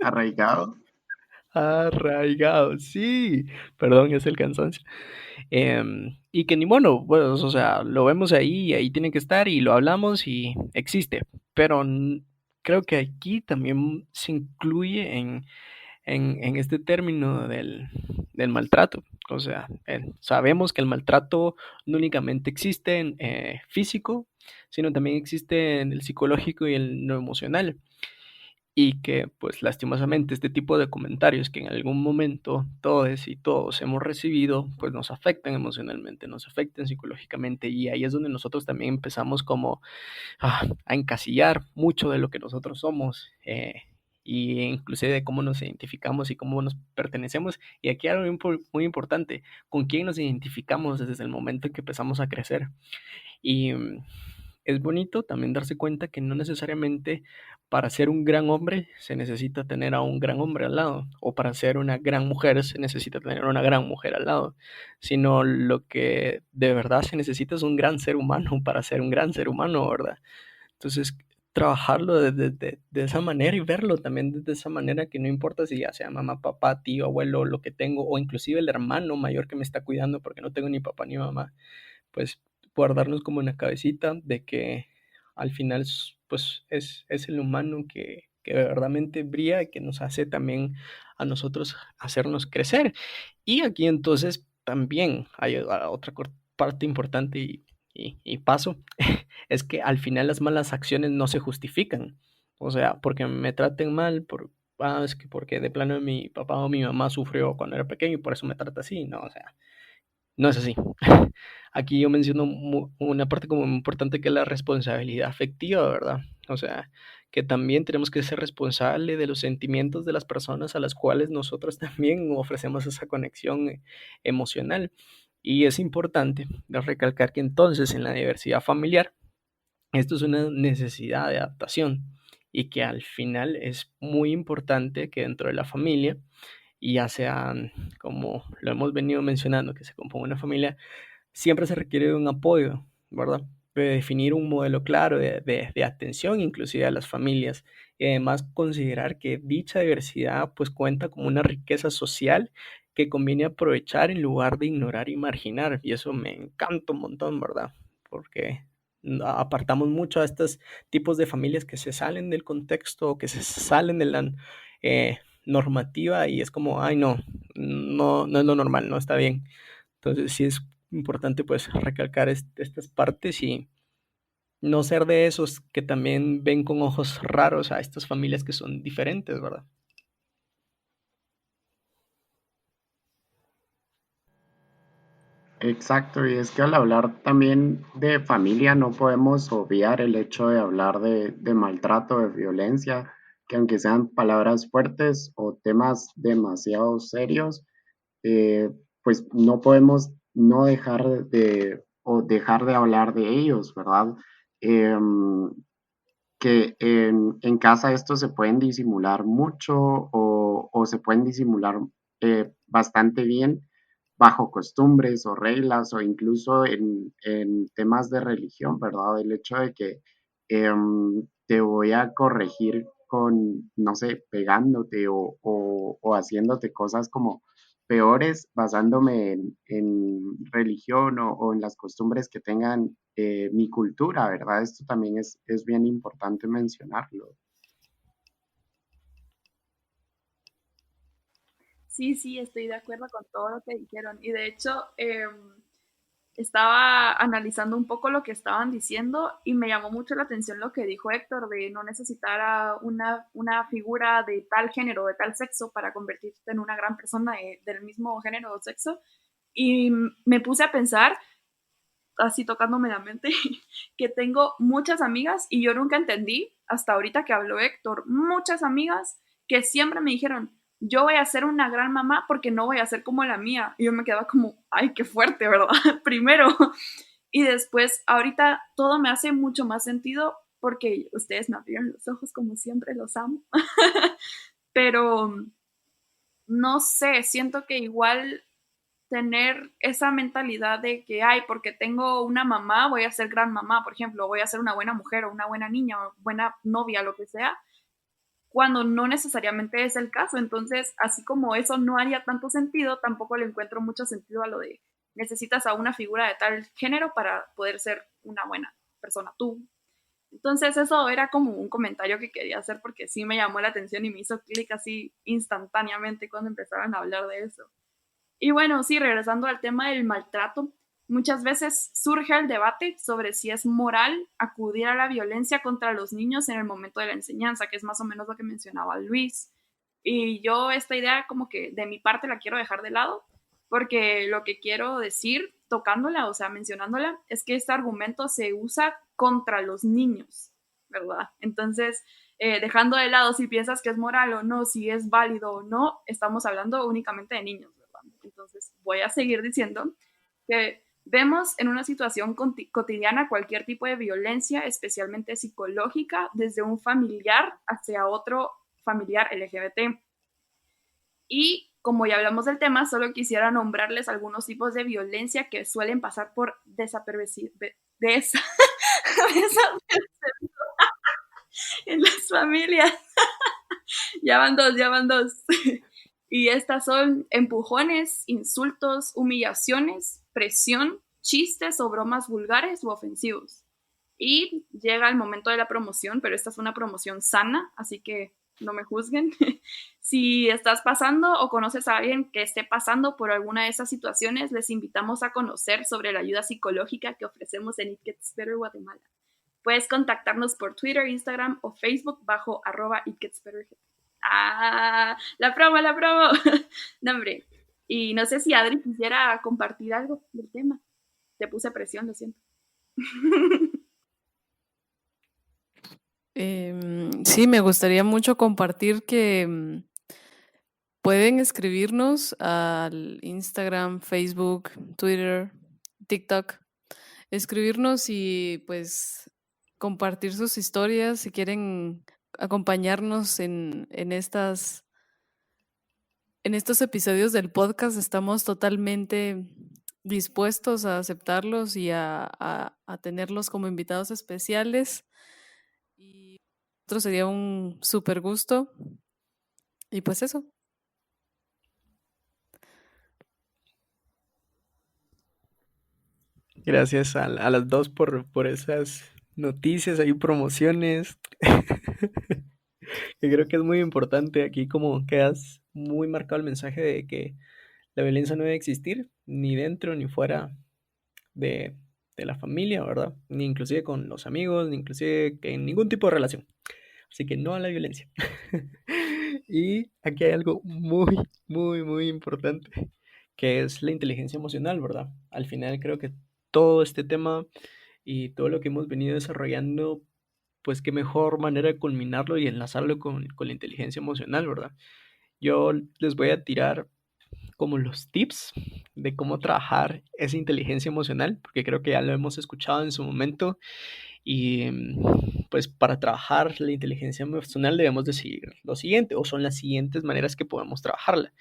arraigado. Arraigado, sí. Perdón, es el cansancio. Y que ni modo, pues, o sea, lo vemos ahí, ahí tiene que estar y lo hablamos y existe. Pero creo que aquí también se incluye en este término del maltrato. O sea, sabemos que el maltrato no únicamente existe en físico, sino también existe en el psicológico y el no emocional. Y que, pues, lastimosamente, este tipo de comentarios que en algún momento todos y todos hemos recibido, pues nos afectan emocionalmente, nos afectan psicológicamente, y ahí es donde nosotros también empezamos como a encasillar mucho de lo que nosotros somos, y inclusive de cómo nos identificamos y cómo nos pertenecemos. Y aquí algo muy importante, con quién nos identificamos desde el momento en que empezamos a crecer. Y es bonito también darse cuenta que no necesariamente para ser un gran hombre se necesita tener a un gran hombre al lado, o para ser una gran mujer se necesita tener a una gran mujer al lado, sino lo que de verdad se necesita es un gran ser humano para ser un gran ser humano, ¿verdad? Entonces, trabajarlo de esa manera y verlo también de esa manera, que no importa si ya sea mamá, papá, tío, abuelo, lo que tengo, o inclusive el hermano mayor que me está cuidando porque no tengo ni papá ni mamá, pues guardarnos como una cabecita de que al final pues es el humano que verdaderamente brilla y que nos hace también a nosotros hacernos crecer. Y aquí entonces también hay otra parte importante y paso, es que al final las malas acciones no se justifican. O sea, porque me traten mal, es que porque de plano mi papá o mi mamá sufrió cuando era pequeño y por eso me trata así, no, o sea, no es así. Aquí yo menciono una parte como muy importante, que es la responsabilidad afectiva, ¿verdad? O sea, que también tenemos que ser responsables de los sentimientos de las personas a las cuales nosotros también ofrecemos esa conexión emocional. Y es importante recalcar que entonces en la diversidad familiar, esto es una necesidad de adaptación, y que al final es muy importante que dentro de la familia, y ya sean, como lo hemos venido mencionando, que se componga una familia, siempre se requiere de un apoyo, ¿verdad? De definir un modelo claro de atención inclusive a las familias, y además considerar que dicha diversidad pues cuenta como una riqueza social que conviene aprovechar en lugar de ignorar y marginar. Y eso me encanta un montón, ¿verdad? Porque apartamos mucho a estos tipos de familias que se salen del contexto o que se salen de la normativa, y es como, ay, no, no es lo normal, no está bien. Entonces sí es importante pues recalcar estas partes y no ser de esos que también ven con ojos raros a estas familias que son diferentes, ¿verdad? Exacto, y es que al hablar también de familia no podemos obviar el hecho de hablar de maltrato, de violencia, que aunque sean palabras fuertes o temas demasiado serios, eh, pues no podemos no dejar de o dejar de hablar de ellos, ¿verdad? Em, que en casa estos se pueden disimular mucho o se pueden disimular bastante bien bajo costumbres o reglas o incluso en temas de religión, ¿verdad? El hecho de que te voy a corregir con, no sé, pegándote o haciéndote cosas como peores basándome en religión o en las costumbres que tengan mi cultura, ¿verdad? Esto también es bien importante mencionarlo. Sí, sí, estoy de acuerdo con todo lo que dijeron. Y de hecho, estaba analizando un poco lo que estaban diciendo y me llamó mucho la atención lo que dijo Héctor de no necesitar a una figura de tal género, de tal sexo para convertirte en una gran persona del mismo género o sexo. Y me puse a pensar, así tocándome la mente, que tengo muchas amigas y yo nunca entendí, hasta ahorita que habló Héctor, muchas amigas que siempre me dijeron, yo voy a ser una gran mamá porque no voy a ser como la mía. Y yo me quedaba como, ay, qué fuerte, ¿verdad? Primero. Y después, ahorita todo me hace mucho más sentido porque ustedes me abrieron los ojos como siempre, los amo. Pero no sé, siento que igual tener esa mentalidad de que, ay, porque tengo una mamá, voy a ser gran mamá, por ejemplo, voy a ser una buena mujer o una buena niña o buena novia, lo que sea, cuando no necesariamente es el caso. Entonces, así como eso no haría tanto sentido, tampoco le encuentro mucho sentido a lo de necesitas a una figura de tal género para poder ser una buena persona tú. Entonces eso era como un comentario que quería hacer porque sí me llamó la atención y me hizo clic así instantáneamente cuando empezaron a hablar de eso. Y bueno, sí, regresando al tema del maltrato, muchas veces surge el debate sobre si es moral acudir a la violencia contra los niños en el momento de la enseñanza, que es más o menos lo que mencionaba Luis. Y yo esta idea como que de mi parte la quiero dejar de lado, porque lo que quiero decir tocándola, o sea, mencionándola, es que este argumento se usa contra los niños, ¿verdad? Entonces, dejando de lado si piensas que es moral o no, si es válido o no, estamos hablando únicamente de niños, ¿verdad? Entonces, voy a seguir diciendo que vemos en una situación cotidiana cualquier tipo de violencia, especialmente psicológica, desde un familiar hacia otro familiar LGBT. Y como ya hablamos del tema, solo quisiera nombrarles algunos tipos de violencia que suelen pasar por desapercibido en las familias. Ya van dos, ya van dos. Y estas son empujones, insultos, humillaciones, presión, chistes o bromas vulgares u ofensivos. Y llega el momento de la promoción, pero esta es una promoción sana, así que no me juzguen. Si estás pasando o conoces a alguien que esté pasando por alguna de esas situaciones, les invitamos a conocer sobre la ayuda psicológica que ofrecemos en It Gets Better Guatemala. Puedes contactarnos por Twitter, Instagram o Facebook bajo @itgetsbetter. La promo, la promo. No, hombre. Y no sé si Adri quisiera compartir algo del tema. Te puse presión, lo siento. Sí, me gustaría mucho compartir que pueden escribirnos al Instagram, Facebook, Twitter, TikTok. Escribirnos y pues compartir sus historias si quieren acompañarnos en estos episodios del podcast. Estamos totalmente dispuestos a aceptarlos y a tenerlos como invitados especiales. Y otro sería un súper gusto. Y pues eso. Gracias a las dos por esas noticias y promociones. Que creo que es muy importante aquí, como quedas muy marcado el mensaje de que la violencia no debe existir ni dentro ni fuera de, de la familia, ¿verdad? Ni inclusive con los amigos, ni inclusive en ningún tipo de relación. Así que no a la violencia. Y aquí hay algo muy, muy, muy importante, que es la inteligencia emocional, ¿verdad? Al final creo que todo este tema y todo lo que hemos venido desarrollando, pues qué mejor manera de culminarlo y enlazarlo con la inteligencia emocional, ¿verdad? Yo les voy a tirar como los tips de cómo trabajar esa inteligencia emocional, porque creo que ya lo hemos escuchado en su momento. Y pues para trabajar la inteligencia emocional debemos de seguir lo siguiente, o son las siguientes maneras que podemos trabajarla.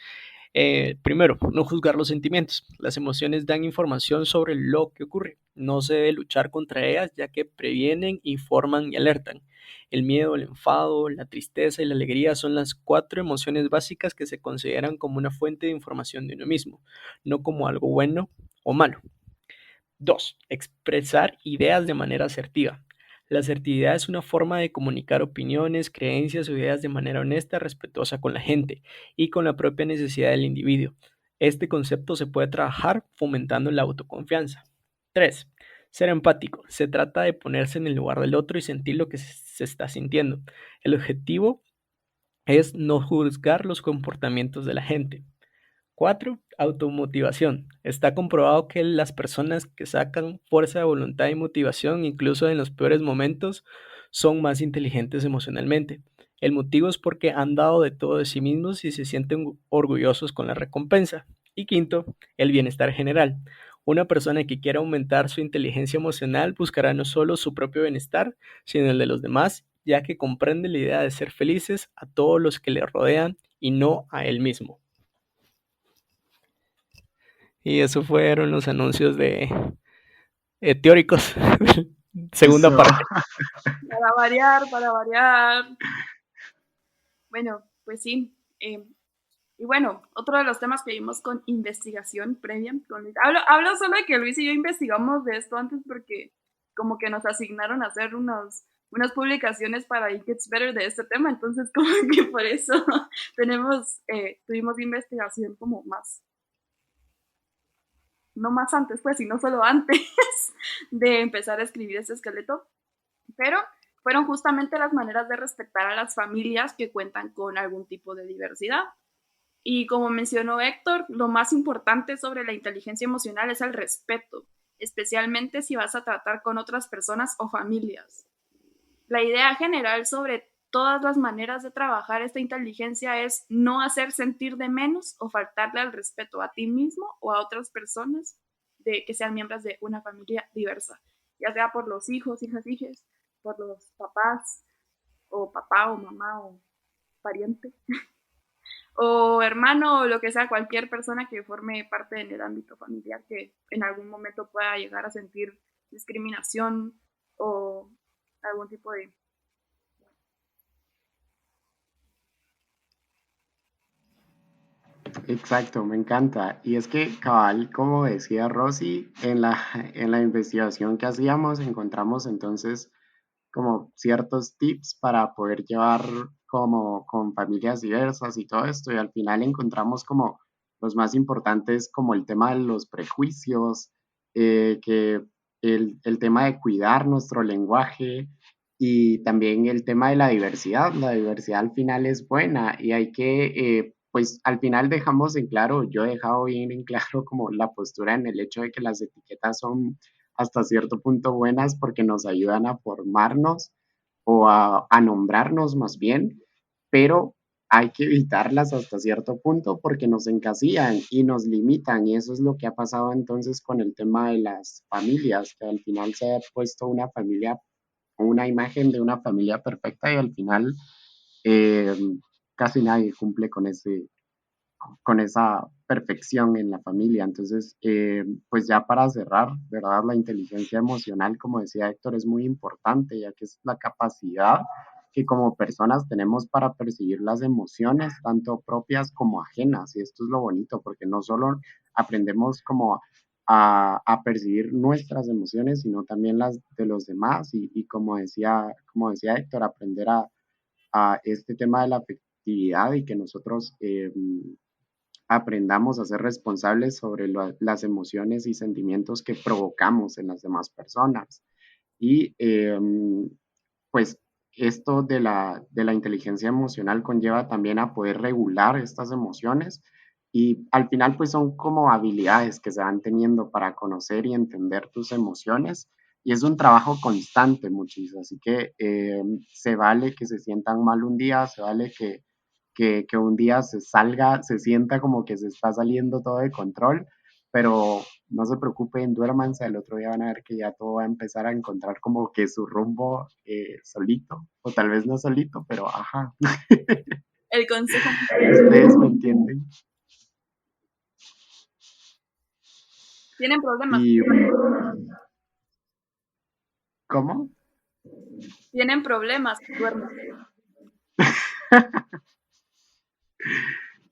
Primero, no juzgar los sentimientos. Las emociones dan información sobre lo que ocurre. No se debe luchar contra ellas, ya que previenen, informan y alertan. El miedo, el enfado, la tristeza y la alegría son las 4 emociones básicas que se consideran como una fuente de información de uno mismo, no como algo bueno o malo. 2. Expresar ideas de manera asertiva. La asertividad es una forma de comunicar opiniones, creencias o ideas de manera honesta, respetuosa con la gente y con la propia necesidad del individuo. Este concepto se puede trabajar fomentando la autoconfianza. 3. Ser empático. Se trata de ponerse en el lugar del otro y sentir lo que se está sintiendo. El objetivo es no juzgar los comportamientos de la gente. 4. Automotivación. Está comprobado que las personas que sacan fuerza de voluntad y motivación, incluso en los peores momentos, son más inteligentes emocionalmente. El motivo es porque han dado de todo de sí mismos y se sienten orgullosos con la recompensa. Y 5. El bienestar general. Una persona que quiera aumentar su inteligencia emocional buscará no solo su propio bienestar, sino el de los demás, ya que comprende la idea de ser felices a todos los que le rodean y no a él mismo. Y eso fueron los anuncios de teóricos. Segunda Eso. parte. Para variar, para variar. Bueno, pues sí. Y bueno, otro de los temas que vimos con investigación previa, con Luis, hablo solo de que Luis y yo investigamos de esto antes porque como que nos asignaron a hacer unas publicaciones para It Gets Better de este tema, entonces como que por eso tuvimos investigación como más, no más antes pues, sino solo antes de empezar a escribir este esqueleto, pero fueron justamente las maneras de respetar a las familias que cuentan con algún tipo de diversidad. Y como mencionó Héctor, lo más importante sobre la inteligencia emocional es el respeto, especialmente si vas a tratar con otras personas o familias. La idea general sobre todas las maneras de trabajar esta inteligencia es no hacer sentir de menos o faltarle al respeto a ti mismo o a otras personas que sean miembros de una familia diversa, ya sea por los hijos, hijas, hijes, por los papás, o papá o mamá o pariente o hermano o lo que sea, cualquier persona que forme parte en el ámbito familiar que en algún momento pueda llegar a sentir discriminación o algún tipo de... Exacto, me encanta. Y es que, cabal, como decía Rosy, en la investigación que hacíamos encontramos entonces como ciertos tips para poder llevar como con familias diversas y todo esto. Y al final encontramos como los más importantes, como el tema de los prejuicios, que el tema de cuidar nuestro lenguaje y también el tema de la diversidad. La diversidad al final es buena y hay que, pues al final dejamos en claro, yo he dejado bien en claro como la postura en el hecho de que las etiquetas son hasta cierto punto buenas porque nos ayudan a formarnos o a nombrarnos más bien, pero hay que evitarlas hasta cierto punto porque nos encasillan y nos limitan y eso es lo que ha pasado entonces con el tema de las familias, que al final se ha puesto una familia, una imagen de una familia perfecta y al final eh, casi nadie cumple con esa perfección en la familia. Entonces, pues ya para cerrar, ¿verdad? La inteligencia emocional, como decía Héctor, es muy importante, ya que es la capacidad que como personas tenemos para percibir las emociones, tanto propias como ajenas. Y esto es lo bonito, porque no solo aprendemos como a percibir nuestras emociones, sino también las de los demás. Y como decía Héctor, aprender a este tema de la afectividad y que nosotros aprendamos a ser responsables sobre las emociones y sentimientos que provocamos en las demás personas. Y pues esto de la inteligencia emocional conlleva también a poder regular estas emociones y al final pues son como habilidades que se van teniendo para conocer y entender tus emociones y es un trabajo constante, muchísimo. Así que se vale que se sientan mal un día, se vale que un día se sienta como que se está saliendo todo de control, pero no se preocupen, duérmanse, el otro día van a ver que ya todo va a empezar a encontrar como que su rumbo solito, o tal vez no solito, pero ajá. El consejo. Ustedes me entienden. Tienen problemas. Y, ¿cómo? Tienen problemas, duermen.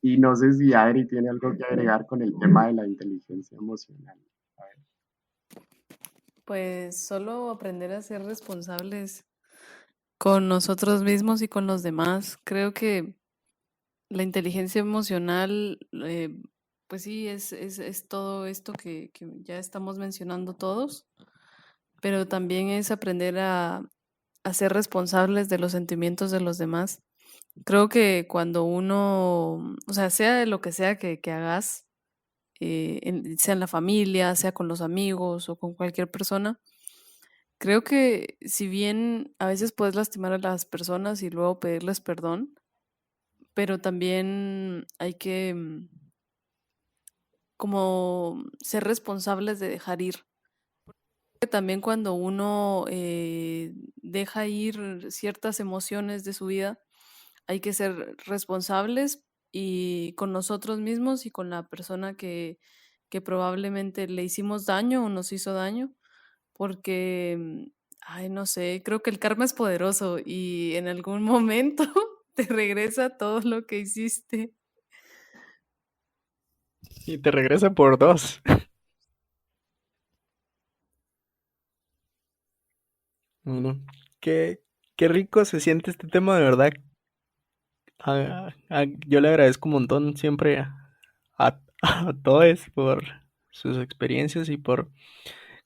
Y no sé si Adri tiene algo que agregar con el tema de la inteligencia emocional. A ver. Pues solo aprender a ser responsables con nosotros mismos y con los demás. Creo que la inteligencia emocional, pues sí, es todo esto que ya estamos mencionando todos, pero también es aprender a ser responsables de los sentimientos de los demás. Creo que cuando uno, o sea de lo que sea que hagas, sea en la familia, sea con los amigos o con cualquier persona, creo que si bien a veces puedes lastimar a las personas y luego pedirles perdón, pero también hay que como ser responsables de dejar ir. También cuando uno deja ir ciertas emociones de su vida, hay que ser responsables y con nosotros mismos y con la persona que probablemente le hicimos daño o nos hizo daño, porque, ay, no sé, creo que el karma es poderoso y en algún momento te regresa todo lo que hiciste. Y te regresa por 2. Bueno, qué, qué rico se siente este tema, de verdad. Yo le agradezco un montón siempre a todos por sus experiencias y por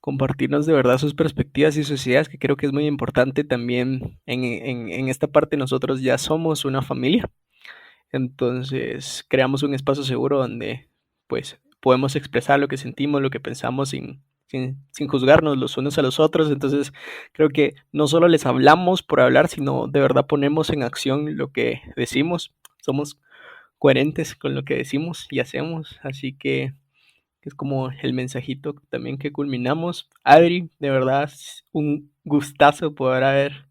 compartirnos de verdad sus perspectivas y sus ideas, que creo que es muy importante también en esta parte. Nosotros ya somos una familia, entonces creamos un espacio seguro donde pues podemos expresar lo que sentimos, lo que pensamos sin juzgarnos los unos a los otros. Entonces creo que no solo les hablamos por hablar, sino de verdad ponemos en acción lo que decimos. Somos coherentes con lo que decimos y hacemos, así que es como el mensajito también que culminamos. Adri, de verdad es un gustazo poder haber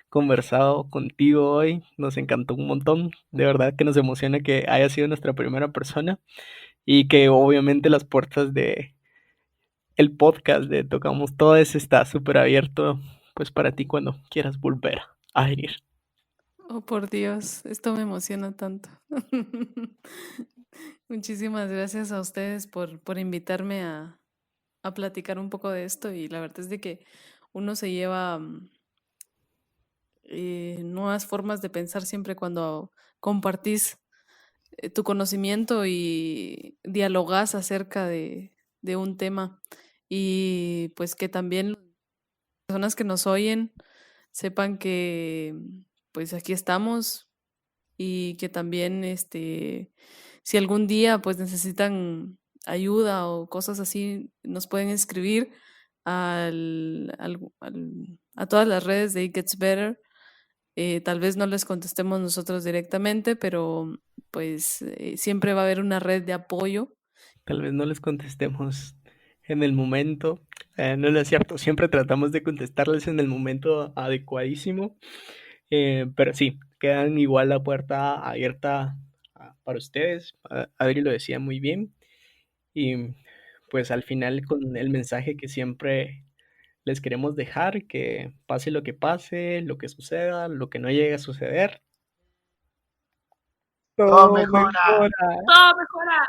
conversado contigo hoy, nos encantó un montón, de verdad que nos emociona que haya sido nuestra primera persona y que obviamente las puertas de el podcast de Tocamos Todes está súper abierto pues para ti cuando quieras volver a venir. Oh, por Dios, esto me emociona tanto. Muchísimas gracias a ustedes por invitarme a platicar un poco de esto y la verdad es de que uno se lleva nuevas formas de pensar siempre cuando compartís tu conocimiento y dialogás acerca de un tema y pues que también las personas que nos oyen sepan que pues aquí estamos y que también si algún día pues necesitan ayuda o cosas así nos pueden escribir a todas las redes de It Gets Better. Tal vez no les contestemos nosotros directamente, pero pues siempre va a haber una red de apoyo. Tal vez no les contestemos en el momento, no es cierto, siempre tratamos de contestarles en el momento adecuadísimo, pero sí, quedan igual la puerta abierta para ustedes. Adri lo decía muy bien y pues al final con el mensaje que siempre les queremos dejar, que pase, lo que suceda, lo que no llegue a suceder, Todo todo mejora. mejora. Todo mejora.